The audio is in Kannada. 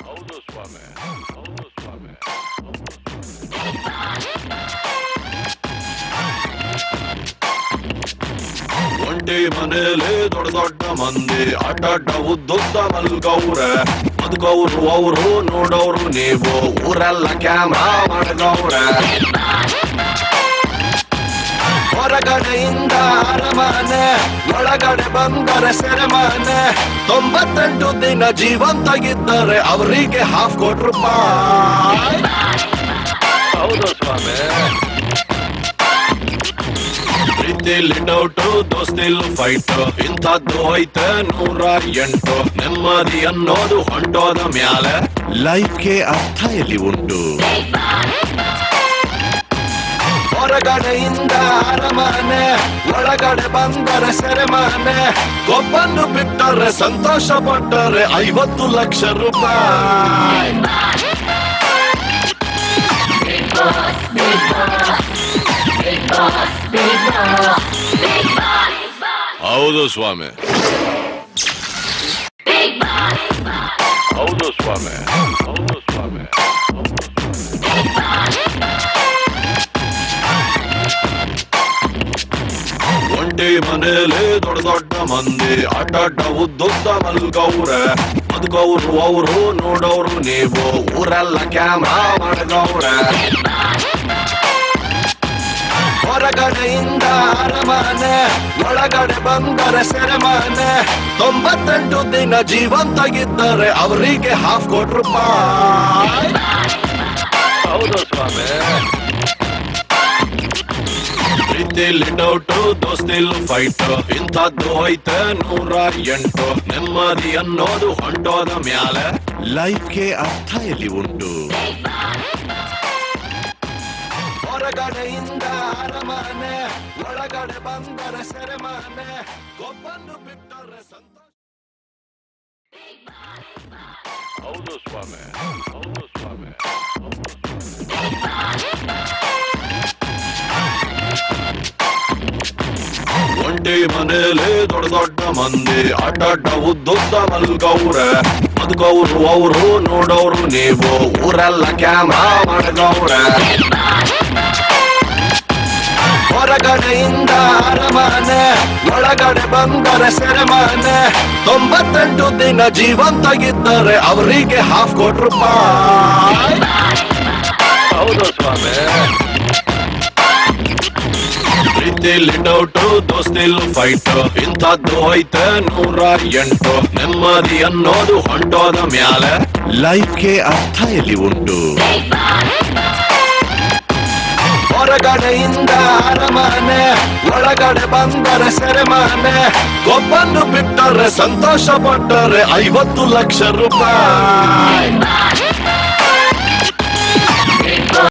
ಹೌದು ಸ್ವಾಮಿ, ಹೌದು ಸ್ವಾಮಿ. ಒಂಟಿ ಮನೇಲಿ ದೊಡ್ಡ ದೊಡ್ಡ ಮಂದಿ ಅಡ್ಡಡ್ಡ ಉದ್ದುದ್ದ ಮಲ್ಗವ್ರೆ. ಬದುಕವ್ರು ಅವರು ನೋಡೋರು ನೀವು, ಊರೆಲ್ಲ ಕ್ಯಾಮ್ರಾ ಮಾಡ್ಗವ್ರೆ. ಹೊರಗಡೆಯಿಂದ ಅರಮನೆ, ಒಳಗಡೆ ಬಂದರೆ ಸೆರೆಮನೆ. 98 ದಿನ ಜೀವಂತಾಗಿದ್ದರೆ ಅವರಿಗೆ ₹50,000. ಹೌದು ಸ್ವಾಮಿ. ಪ್ರೀತಿಲಿ ಡೌಟು, ದೋಸ್ತಿಲ್ ಫೈಟ್, ಇಂಥದ್ದು ಐತೆ 108. ನೆಮ್ಮದಿ ಅನ್ನೋದು ಹೊಂಟೋದ ಮ್ಯಾಲೆ ಲೈಫ್ಗೆ ಅರ್ಥ ಎಲ್ಲಿ ಉಂಟು. ಹೊರಗಡೆಯಿಂದ ಅರಮನೆ, ಒಳಗಡೆ ಬಂದರೆ ಸೆರೆಮನೆ. ಒಬ್ಬನ್ನು ಬಿಟ್ಟರೆ ಸಂತೋಷ ಪಟ್ಟರೆ ₹50,00,000. ಹೌದು ಸ್ವಾಮಿ, ಹೌದು ಸ್ವಾಮಿ, ಹೌದು ಸ್ವಾಮಿ. ಒಂಟಿ ಮನೇಲಿ ದೊಡ್ಡ ದೊಡ್ಡ ಮಂದಿ ಅಡ್ಡಡ್ಡ ಉದ್ದುದ್ದ ಮಲ್ಗವ್ರೆ. ಬದುಕವ್ರು ಅವರು ನೋಡೋರು ನೀವು, ಊರೆಲ್ಲ ಕ್ಯಾಮ್ರಾ ಮಾಡ್ಗವ್ರೆ. ಹೊರಗಡೆಯಿಂದ ಅರಮನೆ, ಒಳಗಡೆ ಬಂದರೆ ಸೆರೆಮನೆ. 98 ದಿನ ಜೀವಂತಾಗಿದ್ದರೆ ಅವರಿಗೆ ₹50,000. ಹೌದು ಸ್ವಾಮಿ. ಪ್ರೀತಿಲಿ ಡೌಟು, ದೋಸ್ತಿಲ್ ಫೈಟ್, ಇಂಥದ್ದು ಐತೆ 108. ನೆಮ್ಮದಿ ಅನ್ನೋದು ಹೊಂಟೋದ ಮ್ಯಾಲೆ ಲೈಫ್ಗೆ ಅರ್ಥ ಎಲ್ಲಿ ಉಂಟು. ಹೊರಗಡೆಯಿಂದ ಅರಮನೆ, ಒಳಗಡೆ ಬಂದರೆ ಸೆರೆಮನೆ. ಒಬ್ಬನ್ನು ಬಿಟ್ಟರೆ ಸಂತೋಷ. ಹೌದು ಸ್ವಾಮಿ, ಹೌದು ಸ್ವಾಮಿ. ಒಂಟಿ ಮನೇಲಿ ದೊಡ್ಡ ದೊಡ್ಡ ಮಂದಿ ಅಡ್ಡಡ್ಡ ಉದ್ದುದ್ದ ಮಲ್ಗವ್ರೆ. ಬದುಕವ್ರು ಅವರು ನೋಡೋರು ನೀವು, ಊರೆಲ್ಲ ಕ್ಯಾಮ್ರಾ ಮಾಡ್ಗವ್ರೆ. ಹೊರಗಡೆಯಿಂದ ಅರಮನೆ, ಒಳಗಡೆ ಬಂದರೆ ಸೆರೆಮನೆ. 98 ದಿನ ಜೀವಂತಾಗಿದ್ದರೆ ಅವರಿಗೆ ₹50,000. ಹೌದು ಸ್ವಾಮಿ. ಪ್ರೀತಿಲಿ ಡೌಟು, ದೋಸ್ತಿಲ್ ಫೈಟ್, ಇಂಥದ್ದು ಐತೆ 108. ನೆಮ್ಮದಿ ಅನ್ನೋದು ಹೊಂಟೋದ ಮ್ಯಾಲೆ ಲೈಫ್ಗೆ ಅರ್ಥ ಎಲ್ಲಿ ಉಂಟು. ಹೊರಗಡೆಯಿಂದ ಅರಮನೆ, ಒಳಗಡೆ ಬಂದರೆ ಸೆರೆಮನೆ. ಒಬ್ಬನ್ನು ಬಿಟ್ಟರೆ ಸಂತೋಷ ಪಟ್ಟರೆ ₹50,00,000.